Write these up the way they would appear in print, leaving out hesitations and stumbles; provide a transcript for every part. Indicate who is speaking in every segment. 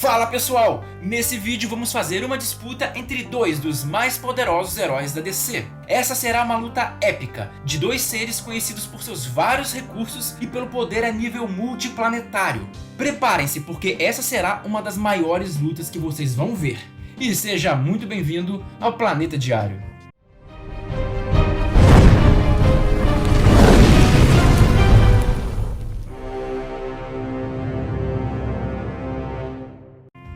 Speaker 1: Fala pessoal! Nesse vídeo vamos fazer uma disputa entre dois dos mais poderosos heróis da DC. Essa será uma luta épica, de dois seres conhecidos por seus vários recursos e pelo poder a nível multiplanetário. Preparem-se porque essa será uma das maiores lutas que vocês vão ver. E seja muito bem-vindo ao Planeta Diário.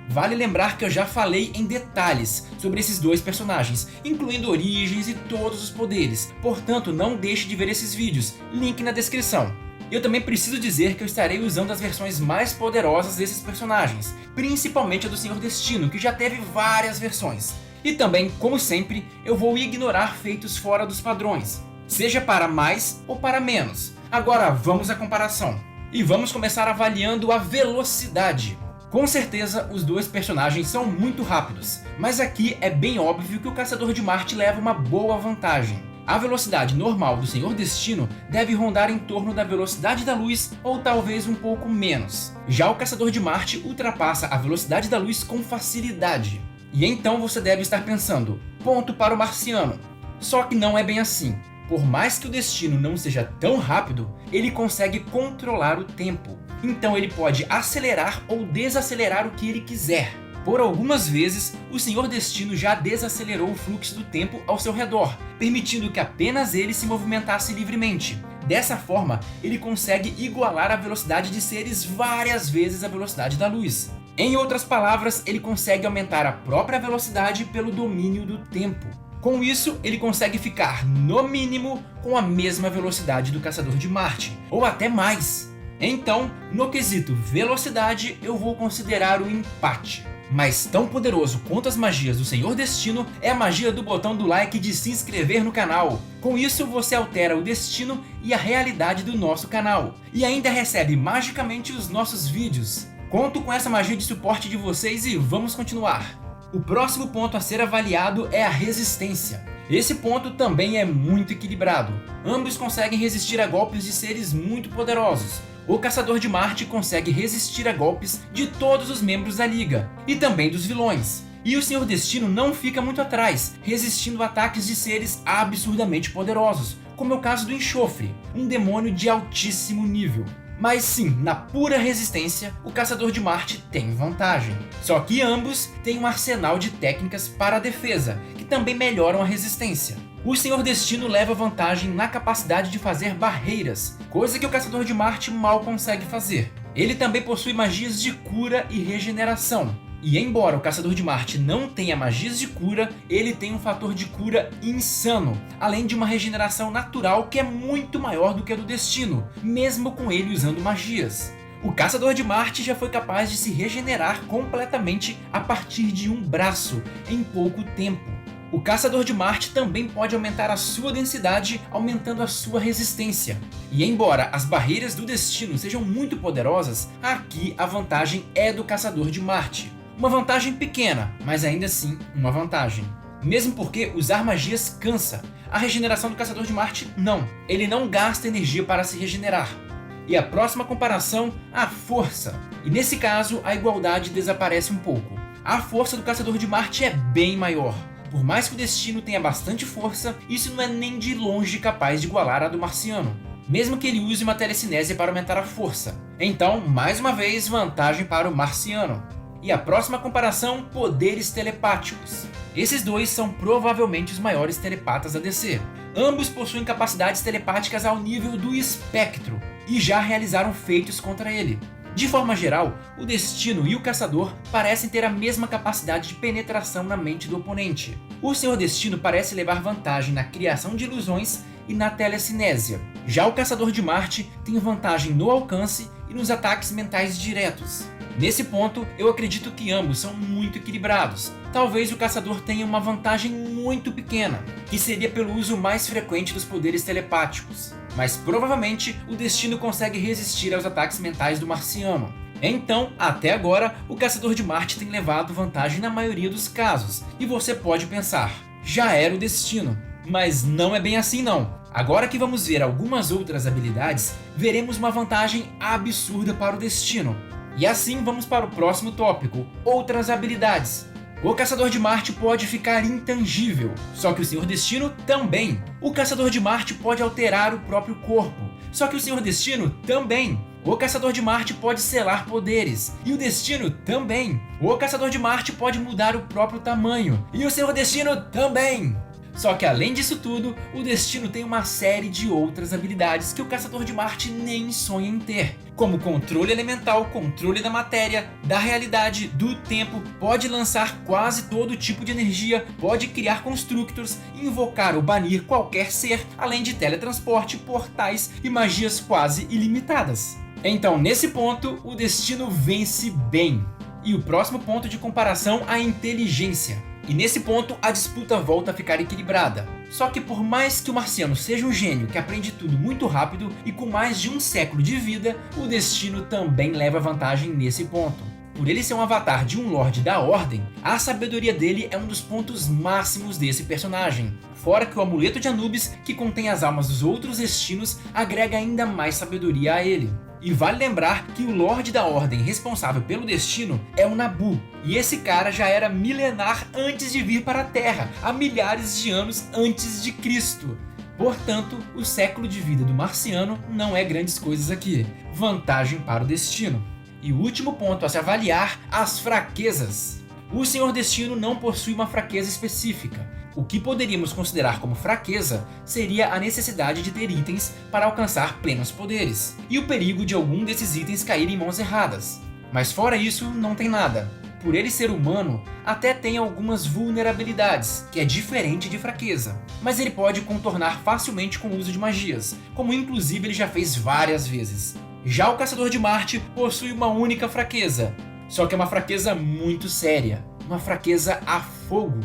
Speaker 1: Vale lembrar que eu já falei em detalhes sobre esses dois personagens, incluindo origens e todos os poderes, portanto não deixe de ver esses vídeos, link na descrição. Eu também preciso dizer que eu estarei usando as versões mais poderosas desses personagens, principalmente a do Senhor Destino, que já teve várias versões. E também, como sempre, eu vou ignorar feitos fora dos padrões, seja para mais ou para menos. Agora vamos à comparação. E vamos começar avaliando a velocidade. Com certeza, os dois personagens são muito rápidos, mas aqui é bem óbvio que o Caçador de Marte leva uma boa vantagem. A velocidade normal do Senhor Destino deve rondar em torno da velocidade da luz ou talvez um pouco menos. Já o Caçador de Marte ultrapassa a velocidade da luz com facilidade. E então você deve estar pensando, ponto para o Marciano. Só que não é bem assim. Por mais que o Destino não seja tão rápido, ele consegue controlar o tempo. Então ele pode acelerar ou desacelerar o que ele quiser. Por algumas vezes, o Senhor Destino já desacelerou o fluxo do tempo ao seu redor, permitindo que apenas ele se movimentasse livremente. Dessa forma, ele consegue igualar a velocidade de seres várias vezes a velocidade da luz. Em outras palavras, ele consegue aumentar a própria velocidade pelo domínio do tempo. Com isso, ele consegue ficar, no mínimo, com a mesma velocidade do Caçador de Marte, ou até mais. Então, no quesito velocidade, eu vou considerar o empate. Mas tão poderoso quanto as magias do Senhor Destino é a magia do botão do like e de se inscrever no canal. Com isso, você altera o destino e a realidade do nosso canal. E ainda recebe magicamente os nossos vídeos. Conto com essa magia de suporte de vocês e vamos continuar. O próximo ponto a ser avaliado é a resistência. Esse ponto também é muito equilibrado. Ambos conseguem resistir a golpes de seres muito poderosos. O Caçador de Marte consegue resistir a golpes de todos os membros da Liga, e também dos vilões. E o Senhor Destino não fica muito atrás, resistindo a ataques de seres absurdamente poderosos, como é o caso do Enxofre, um demônio de altíssimo nível. Mas sim, na pura resistência, o Caçador de Marte tem vantagem. Só que ambos têm um arsenal de técnicas para a defesa, que também melhoram a resistência. O Senhor Destino leva vantagem na capacidade de fazer barreiras, coisa que o Caçador de Marte mal consegue fazer. Ele também possui magias de cura e regeneração. E embora o Caçador de Marte não tenha magias de cura, ele tem um fator de cura insano, além de uma regeneração natural que é muito maior do que a do Destino, mesmo com ele usando magias. O Caçador de Marte já foi capaz de se regenerar completamente a partir de um braço, em pouco tempo. O Caçador de Marte também pode aumentar a sua densidade, aumentando a sua resistência. E embora as barreiras do Destino sejam muito poderosas, aqui a vantagem é do Caçador de Marte. Uma vantagem pequena, mas ainda assim uma vantagem. Mesmo porque usar magias cansa. A regeneração do Caçador de Marte não. Ele não gasta energia para se regenerar. E a próxima comparação, a força. E nesse caso, a igualdade desaparece um pouco. A força do Caçador de Marte é bem maior. Por mais que o Destino tenha bastante força, isso não é nem de longe capaz de igualar a do Marciano, mesmo que ele use uma telecinésia para aumentar a força. Então, mais uma vez, vantagem para o Marciano. E a próxima comparação, poderes telepáticos. Esses dois são provavelmente os maiores telepatas da DC. Ambos possuem capacidades telepáticas ao nível do Espectro, e já realizaram feitos contra ele. De forma geral, o Destino e o Caçador parecem ter a mesma capacidade de penetração na mente do oponente. O Senhor Destino parece levar vantagem na criação de ilusões e na telecinésia. Já o Caçador de Marte tem vantagem no alcance e nos ataques mentais diretos. Nesse ponto, eu acredito que ambos são muito equilibrados. Talvez o Caçador tenha uma vantagem muito pequena, que seria pelo uso mais frequente dos poderes telepáticos. Mas provavelmente o Destino consegue resistir aos ataques mentais do Marciano. Então, até agora, o Caçador de Marte tem levado vantagem na maioria dos casos. E você pode pensar, já era o Destino. Mas não é bem assim não. Agora que vamos ver algumas outras habilidades, veremos uma vantagem absurda para o Destino. E assim vamos para o próximo tópico, outras habilidades. O Caçador de Marte pode ficar intangível, só que o Senhor Destino também. O Caçador de Marte pode alterar o próprio corpo, só que o Senhor Destino também. O Caçador de Marte pode selar poderes, e o Destino também. O Caçador de Marte pode mudar o próprio tamanho, e o Senhor Destino também. Só que além disso tudo, o Destino tem uma série de outras habilidades que o Caçador de Marte nem sonha em ter, como controle elemental, controle da matéria, da realidade, do tempo, pode lançar quase todo tipo de energia, pode criar constructors, invocar ou banir qualquer ser, além de teletransporte, portais e magias quase ilimitadas. Então, nesse ponto, o Destino vence bem. E o próximo ponto de comparação, a inteligência. E nesse ponto, a disputa volta a ficar equilibrada. Só que por mais que o Marciano seja um gênio que aprende tudo muito rápido e com mais de um século de vida, o Destino também leva vantagem nesse ponto. Por ele ser um avatar de um Lorde da Ordem, a sabedoria dele é um dos pontos máximos desse personagem. Fora que o amuleto de Anubis, que contém as almas dos outros destinos, agrega ainda mais sabedoria a ele. E vale lembrar que o Lorde da Ordem responsável pelo Destino é o Nabu, e esse cara já era milenar antes de vir para a Terra, há milhares de anos antes de Cristo. Portanto, o século de vida do Marciano não é grandes coisas aqui. Vantagem para o Destino. E o último ponto a se avaliar, as fraquezas. O Senhor Destino não possui uma fraqueza específica. O que poderíamos considerar como fraqueza seria a necessidade de ter itens para alcançar plenos poderes, e o perigo de algum desses itens cair em mãos erradas. Mas fora isso, não tem nada. Por ele ser humano, até tem algumas vulnerabilidades, que é diferente de fraqueza, mas ele pode contornar facilmente com o uso de magias, como inclusive ele já fez várias vezes. Já o Caçador de Marte possui uma única fraqueza, só que é uma fraqueza muito séria, uma fraqueza a fogo.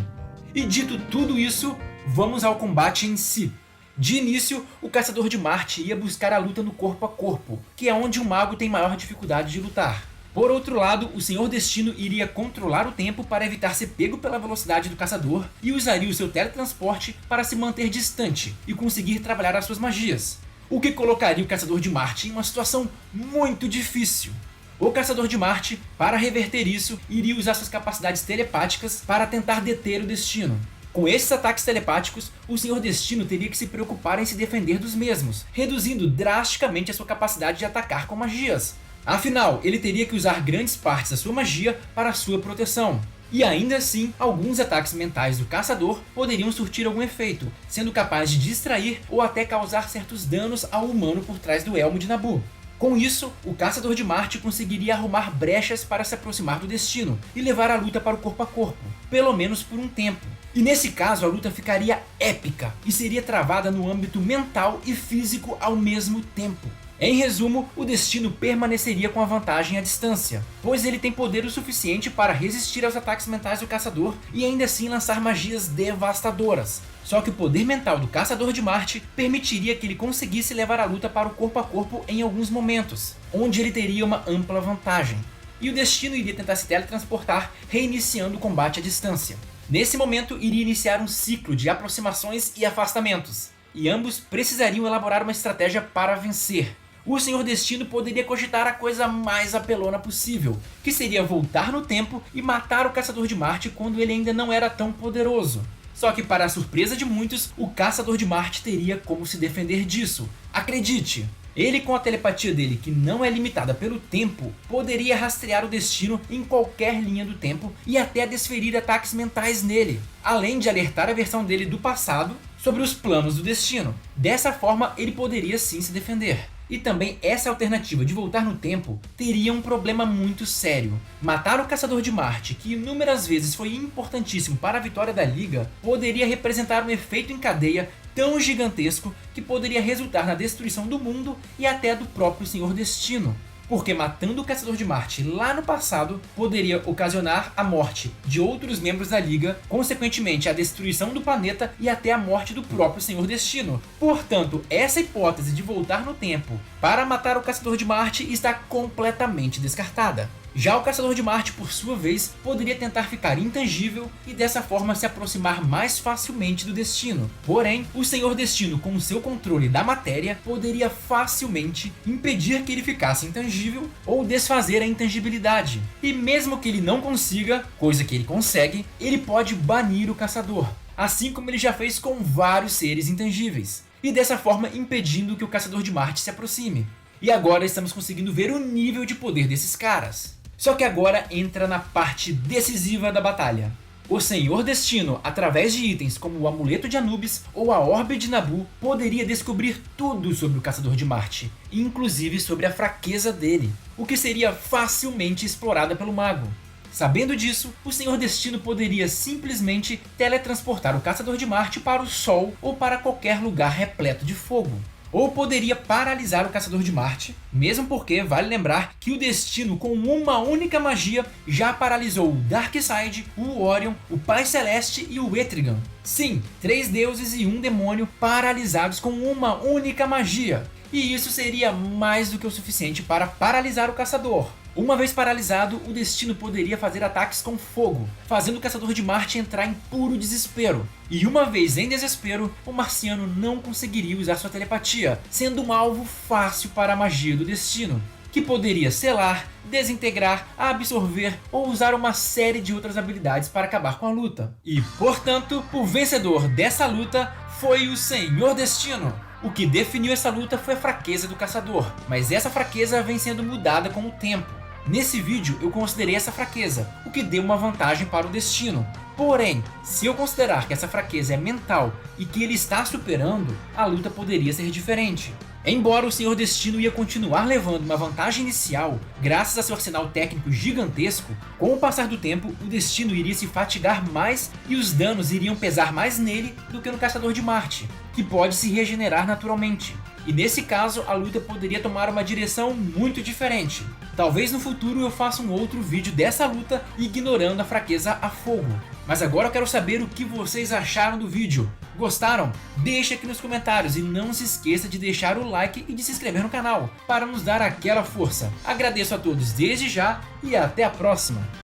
Speaker 1: E dito tudo isso, vamos ao combate em si. De início, o Caçador de Marte ia buscar a luta no corpo a corpo, que é onde o mago tem maior dificuldade de lutar. Por outro lado, o Senhor Destino iria controlar o tempo para evitar ser pego pela velocidade do caçador e usaria o seu teletransporte para se manter distante e conseguir trabalhar as suas magias, o que colocaria o Caçador de Marte em uma situação muito difícil. O Caçador de Marte, para reverter isso, iria usar suas capacidades telepáticas para tentar deter o Destino. Com esses ataques telepáticos, o Senhor Destino teria que se preocupar em se defender dos mesmos, reduzindo drasticamente a sua capacidade de atacar com magias. Afinal, ele teria que usar grandes partes da sua magia para sua proteção. E ainda assim, alguns ataques mentais do caçador poderiam surtir algum efeito, sendo capaz de distrair ou até causar certos danos ao humano por trás do elmo de Nabu. Com isso, o Caçador de Marte conseguiria arrumar brechas para se aproximar do Destino e levar a luta para o corpo a corpo, pelo menos por um tempo. E nesse caso a luta ficaria épica e seria travada no âmbito mental e físico ao mesmo tempo. Em resumo, o Destino permaneceria com a vantagem à distância, pois ele tem poder o suficiente para resistir aos ataques mentais do Caçador e ainda assim lançar magias devastadoras. Só que o poder mental do Caçador de Marte permitiria que ele conseguisse levar a luta para o corpo a corpo em alguns momentos, onde ele teria uma ampla vantagem. E o Destino iria tentar se teletransportar, reiniciando o combate à distância. Nesse momento, iria iniciar um ciclo de aproximações e afastamentos, e ambos precisariam elaborar uma estratégia para vencer. O Senhor Destino poderia cogitar a coisa mais apelona possível, que seria voltar no tempo e matar o Caçador de Marte quando ele ainda não era tão poderoso. Só que, para a surpresa de muitos, o Caçador de Marte teria como se defender disso. Acredite! Ele, com a telepatia dele, que não é limitada pelo tempo, poderia rastrear o Destino em qualquer linha do tempo e até desferir ataques mentais nele, além de alertar a versão dele do passado sobre os planos do Destino. Dessa forma, ele poderia sim se defender. E também essa alternativa de voltar no tempo teria um problema muito sério. Matar o Caçador de Marte, que inúmeras vezes foi importantíssimo para a vitória da Liga, poderia representar um efeito em cadeia tão gigantesco que poderia resultar na destruição do mundo e até do próprio Senhor Destino. Porque matando o Caçador de Marte lá no passado poderia ocasionar a morte de outros membros da Liga, consequentemente a destruição do planeta e até a morte do próprio Senhor Destino. Portanto, essa hipótese de voltar no tempo para matar o Caçador de Marte está completamente descartada. Já o Caçador de Marte, por sua vez, poderia tentar ficar intangível e dessa forma se aproximar mais facilmente do Destino. Porém, o Senhor Destino, com o seu controle da matéria, poderia facilmente impedir que ele ficasse intangível ou desfazer a intangibilidade. E mesmo que ele não consiga, coisa que ele consegue, ele pode banir o Caçador, assim como ele já fez com vários seres intangíveis, e dessa forma impedindo que o Caçador de Marte se aproxime. E agora estamos conseguindo ver o nível de poder desses caras. Só que agora entra na parte decisiva da batalha. O Senhor Destino, através de itens como o Amuleto de Anubis ou a Orbe de Nabu, poderia descobrir tudo sobre o Caçador de Marte, inclusive sobre a fraqueza dele, o que seria facilmente explorada pelo mago. Sabendo disso, o Senhor Destino poderia simplesmente teletransportar o Caçador de Marte para o Sol ou para qualquer lugar repleto de fogo. Ou poderia paralisar o Caçador de Marte, mesmo porque vale lembrar que o Destino, com uma única magia, já paralisou o Darkseid, o Orion, o Pai Celeste e o Etrigan. Sim, 3 deuses e 1 demônio paralisados com uma única magia. E isso seria mais do que o suficiente para paralisar o Caçador. Uma vez paralisado, o Destino poderia fazer ataques com fogo, fazendo o Caçador de Marte entrar em puro desespero. E uma vez em desespero, o Marciano não conseguiria usar sua telepatia, sendo um alvo fácil para a magia do Destino, que poderia selar, desintegrar, absorver ou usar uma série de outras habilidades para acabar com a luta. E, portanto, o vencedor dessa luta foi o Senhor Destino. O que definiu essa luta foi a fraqueza do Caçador, mas essa fraqueza vem sendo mudada com o tempo. Nesse vídeo eu considerei essa fraqueza, o que deu uma vantagem para o Destino. Porém, se eu considerar que essa fraqueza é mental e que ele está superando, a luta poderia ser diferente. Embora o Senhor Destino ia continuar levando uma vantagem inicial, graças a seu arsenal técnico gigantesco, com o passar do tempo o Destino iria se fatigar mais e os danos iriam pesar mais nele do que no Caçador de Marte, que pode se regenerar naturalmente. E nesse caso a luta poderia tomar uma direção muito diferente. Talvez no futuro eu faça um outro vídeo dessa luta ignorando a fraqueza a fogo. Mas agora eu quero saber o que vocês acharam do vídeo. Gostaram? Deixa aqui nos comentários e não se esqueça de deixar o like e de se inscrever no canal para nos dar aquela força. Agradeço a todos desde já e até a próxima!